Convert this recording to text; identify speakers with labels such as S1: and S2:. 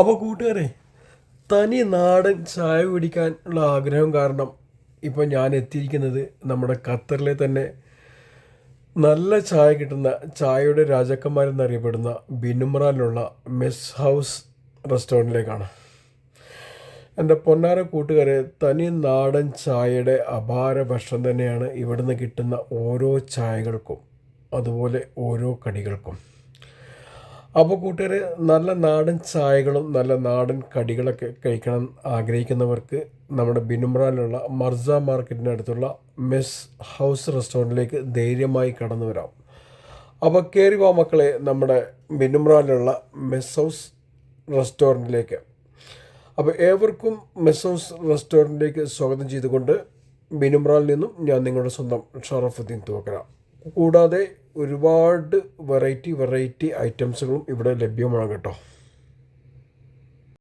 S1: അപ്പോൾ കൂട്ടുകാരെ, തനി നാടൻ ചായ കുടിക്കാനുള്ള ആഗ്രഹം കാരണം ഇപ്പോൾ ഞാൻ എത്തിയിരിക്കുന്നത് നമ്മുടെ ഖത്തറിലെ തന്നെ നല്ല ചായ കിട്ടുന്ന ചായയുടെ രാജാക്കന്മാരെന്നറിയപ്പെടുന്ന ബിനുമ്രാനിലുള്ള മെസ് ഹൗസ് റെസ്റ്റോറൻറ്റിലേക്കാണ്. എൻ്റെ പൊന്നാര കൂട്ടുകാരെ, തനി നാടൻ ചായയുടെ അപാര ഭക്ഷണം തന്നെയാണ് ഇവിടുന്ന് കിട്ടുന്ന ഓരോ ചായകൾക്കും അതുപോലെ ഓരോ കടികൾക്കും. അപ്പോൾ കൂട്ടുകാരെ, നല്ല നാടൻ ചായകളും നല്ല നാടൻ കടികളൊക്കെ കഴിക്കണം ആഗ്രഹിക്കുന്നവർക്ക് നമ്മുടെ ബിനുമ്രാനിലുള്ള മർസ മാർക്കറ്റിൻ്റെ അടുത്തുള്ള മെസ് ഹൗസ് റെസ്റ്റോറൻറ്റിലേക്ക് ധൈര്യമായി കടന്നു വരാം. അപ്പോൾ കയറി വാ മക്കളെ, നമ്മുടെ ബിനുമ്രാനിലുള്ള മെസ് ഹൗസ് റെസ്റ്റോറൻറ്റിലേക്ക്. അപ്പോൾ ഏവർക്കും മെസ് ഹൗസ് റെസ്റ്റോറൻറ്റിലേക്ക് സ്വാഗതം ചെയ്തുകൊണ്ട് ബിനുമ്രാനിൽ നിന്നും ഞാൻ നിങ്ങളുടെ സ്വന്തം ഷറഫുദ്ദീൻ തൂക്കര. കൂടാതെ ഒരുപാട് വെറൈറ്റി ഐറ്റംസുകളും ഇവിടെ ലഭ്യമാണ് കേട്ടോ.